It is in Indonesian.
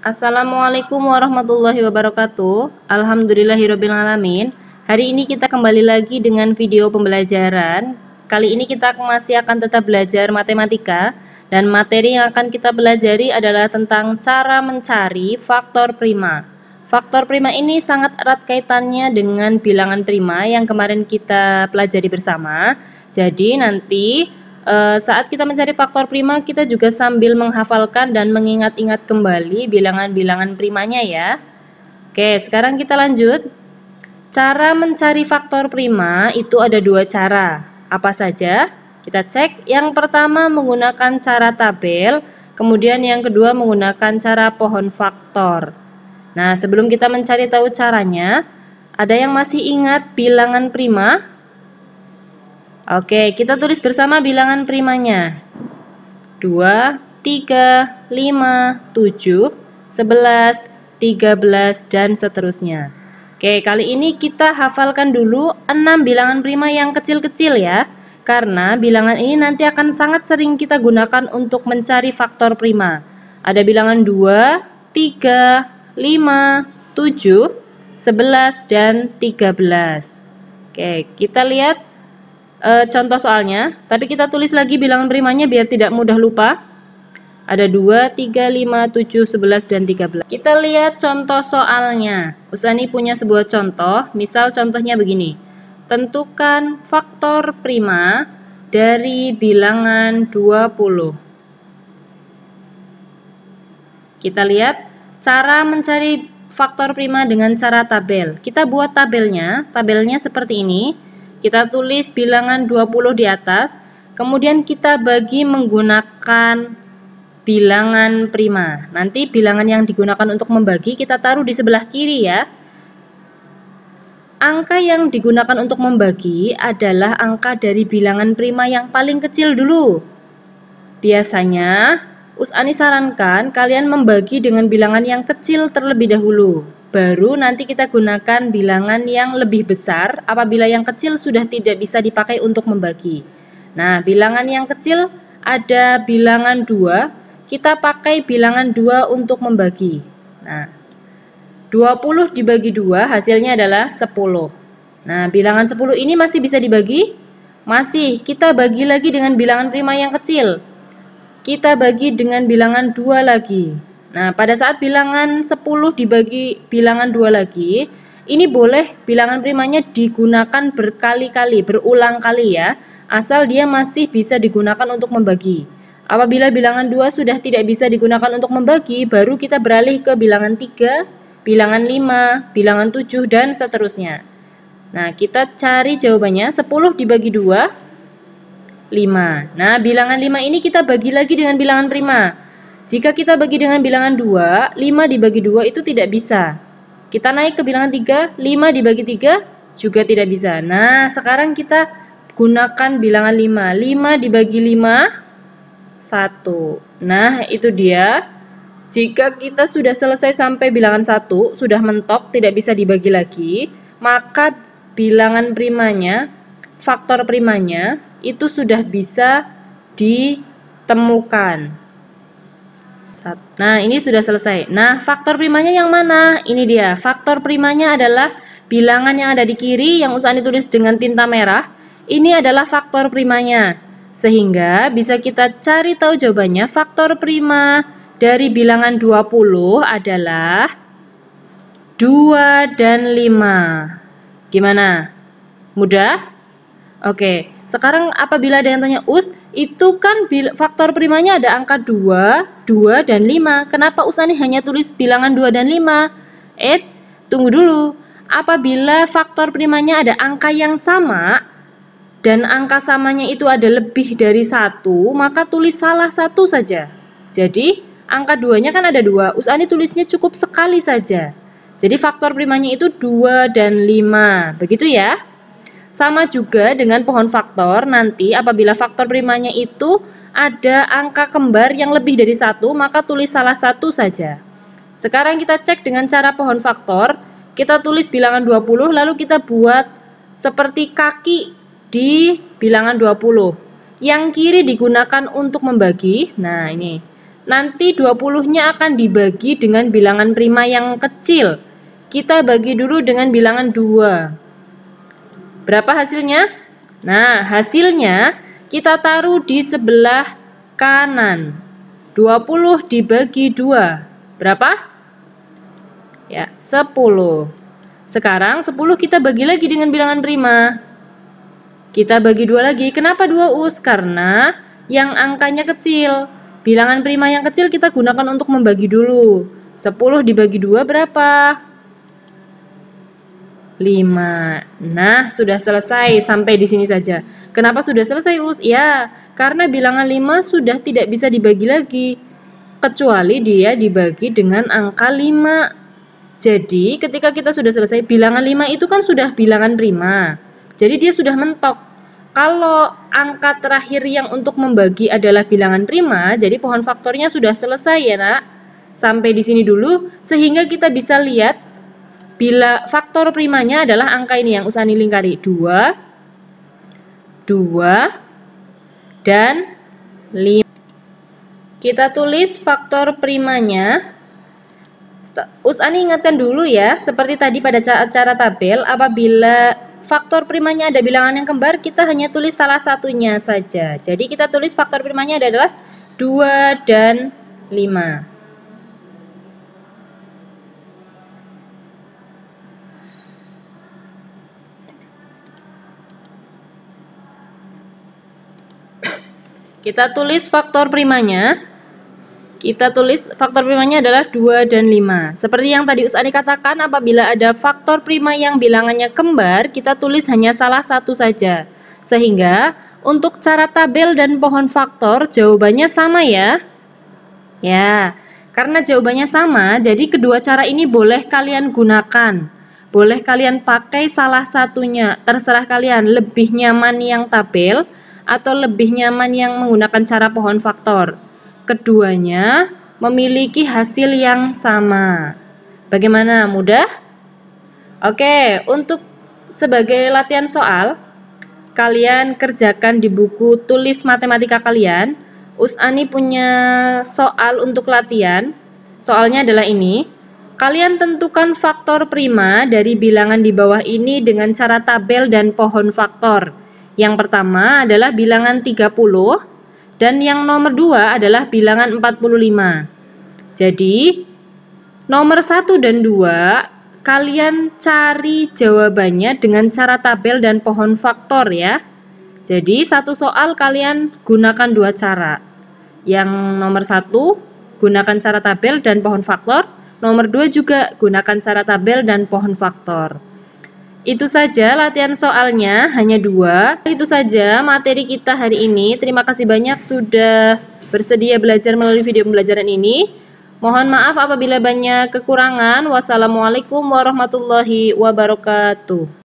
Assalamualaikum warahmatullahi wabarakatuh. Alhamdulillahirrabbilalamin. Hari ini kita kembali lagi dengan video pembelajaran. Kali ini kita masih akan tetap belajar matematika. Dan materi yang akan kita pelajari adalah tentang cara mencari faktor prima. Faktor prima ini sangat erat kaitannya dengan bilangan prima yang kemarin kita pelajari bersama. Jadi nanti saat kita mencari faktor prima, kita juga sambil menghafalkan dan mengingat-ingat kembali bilangan-bilangan primanya ya. Oke, sekarang kita lanjut. Cara mencari faktor prima itu ada dua cara. Apa saja? Kita cek. Yang pertama menggunakan cara tabel, kemudian yang kedua menggunakan cara pohon faktor. Nah, sebelum kita mencari tahu caranya, ada yang masih ingat bilangan prima? Oke, kita tulis bersama bilangan primanya. 2, 3, 5, 7, 11, 13, dan seterusnya. Oke, kali ini kita hafalkan dulu 6 bilangan prima yang kecil-kecil ya. Karena bilangan ini nanti akan sangat sering kita gunakan untuk mencari faktor prima. Ada bilangan 2, 3, 5, 7, 11, dan 13. Oke, kita lihat contoh soalnya, tapi kita tulis lagi bilangan primanya biar tidak mudah lupa. Ada 2, 3, 5, 7, 11, dan 13. Kita lihat contoh soalnya. Usani punya sebuah contoh, misal contohnya begini. Tentukan faktor prima dari bilangan 20. Kita lihat cara mencari faktor prima dengan cara tabel. Kita buat tabelnya seperti ini. Kita tulis bilangan 20 di atas, kemudian kita bagi menggunakan bilangan prima. Nanti bilangan yang digunakan untuk membagi kita taruh di sebelah kiri ya. Angka yang digunakan untuk membagi adalah angka dari bilangan prima yang paling kecil dulu. Biasanya, Usani sarankan kalian membagi dengan bilangan yang kecil terlebih dahulu. Baru nanti kita gunakan bilangan yang lebih besar apabila yang kecil sudah tidak bisa dipakai untuk membagi. Nah, bilangan yang kecil ada bilangan 2, kita pakai bilangan 2 untuk membagi. Nah, 20 dibagi 2 hasilnya adalah 10. Nah, bilangan 10 ini masih bisa dibagi? Masih, kita bagi lagi dengan bilangan prima yang kecil. Kita bagi dengan bilangan 2 lagi. Nah, pada saat bilangan 10 dibagi bilangan 2 lagi, ini boleh bilangan primanya digunakan berkali-kali, berulang kali ya, asal dia masih bisa digunakan untuk membagi. Apabila bilangan 2 sudah tidak bisa digunakan untuk membagi, baru kita beralih ke bilangan 3, bilangan 5, bilangan 7, dan seterusnya. Nah, kita cari jawabannya, 10 dibagi 2, 5. Nah, bilangan 5 ini kita bagi lagi dengan bilangan prima. Jika kita bagi dengan bilangan 2, 5 dibagi 2 itu tidak bisa. Kita naik ke bilangan 3, 5 dibagi 3 juga tidak bisa. Nah, sekarang kita gunakan bilangan 5. 5 dibagi 5, 1. Nah, itu dia. Jika kita sudah selesai sampai bilangan 1, sudah mentok, tidak bisa dibagi lagi, maka bilangan primanya, faktor primanya, itu sudah bisa ditemukan. Nah, ini sudah selesai. Nah, faktor primanya yang mana? Ini dia. Faktor primanya adalah bilangan yang ada di kiri yang Usani tulis dengan tinta merah. Ini adalah faktor primanya. Sehingga bisa kita cari tahu jawabannya. Faktor prima dari bilangan 20 adalah 2 dan 5. Gimana? Mudah? Oke. Sekarang apabila ada yang tanya, Us, itu kan faktor primanya ada angka 2, 2, dan 5. Kenapa Usani hanya tulis bilangan 2 dan 5? Tunggu dulu. Apabila faktor primanya ada angka yang sama, dan angka samanya itu ada lebih dari 1, maka tulis salah satu saja. Jadi, angka 2-nya kan ada 2. Usani tulisnya cukup sekali saja. Jadi, faktor primanya itu 2 dan 5. Begitu ya? Sama juga dengan pohon faktor, nanti apabila faktor primanya itu ada angka kembar yang lebih dari 1, maka tulis salah satu saja. Sekarang kita cek dengan cara pohon faktor, kita tulis bilangan 20, lalu kita buat seperti kaki di bilangan 20. Yang kiri digunakan untuk membagi, nah ini. nanti 20-nya akan dibagi dengan bilangan prima yang kecil. Kita bagi dulu dengan bilangan 2. Berapa hasilnya? Nah, hasilnya kita taruh di sebelah kanan. 20 dibagi 2. Berapa? Ya, 10. Sekarang 10 kita bagi lagi dengan bilangan prima. Kita bagi 2 lagi. Kenapa 2 Us? Karena yang angkanya kecil. Bilangan prima yang kecil kita gunakan untuk membagi dulu. 10 dibagi 2 berapa? 5. Nah, sudah selesai sampai di sini saja. Kenapa sudah selesai, Us? Ya, karena bilangan 5 sudah tidak bisa dibagi lagi, kecuali dia dibagi dengan angka 5. Jadi, ketika kita sudah selesai, bilangan 5 itu kan sudah bilangan prima. Jadi, dia sudah mentok. Kalau angka terakhir yang untuk membagi adalah bilangan prima, jadi pohon faktornya sudah selesai ya, Nak. Sampai di sini dulu, sehingga kita bisa lihat bila faktor primanya adalah angka ini yang Usani lingkari, 2, 2, dan 5. Kita tulis faktor primanya. Usani ingatkan dulu ya, seperti tadi pada cara tabel, apabila faktor primanya ada bilangan yang kembar, kita hanya tulis salah satunya saja. Jadi kita tulis faktor primanya adalah 2 dan 5. Kita tulis faktor primanya. Kita tulis faktor primanya adalah 2 dan 5. Seperti yang tadi Usani katakan, apabila ada faktor prima yang bilangannya kembar, kita tulis hanya salah satu saja. Sehingga untuk cara tabel dan pohon faktor jawabannya sama ya. Ya, karena jawabannya sama, jadi kedua cara ini boleh kalian gunakan. Boleh kalian pakai salah satunya, terserah kalian lebih nyaman yang tabel atau lebih nyaman yang menggunakan cara pohon faktor. Keduanya memiliki hasil yang sama. Bagaimana? Mudah? Oke, untuk sebagai latihan soal, kalian kerjakan di buku tulis matematika kalian. Usani punya soal untuk latihan. Soalnya adalah ini. Kalian tentukan faktor prima dari bilangan di bawah ini dengan cara tabel dan pohon faktor. Yang pertama adalah bilangan 30. Dan yang nomor 2 adalah bilangan 45. Jadi, nomor 1 dan 2, kalian cari jawabannya dengan cara tabel dan pohon faktor ya. Jadi, satu soal kalian gunakan 2 cara. Yang nomor 1, gunakan cara tabel dan pohon faktor. Nomor 2 juga gunakan cara tabel dan pohon faktor. Itu saja latihan soalnya, hanya 2. Itu saja materi kita hari ini. Terima kasih banyak sudah bersedia belajar melalui video pembelajaran ini. Mohon maaf apabila banyak kekurangan. Wassalamualaikum warahmatullahi wabarakatuh.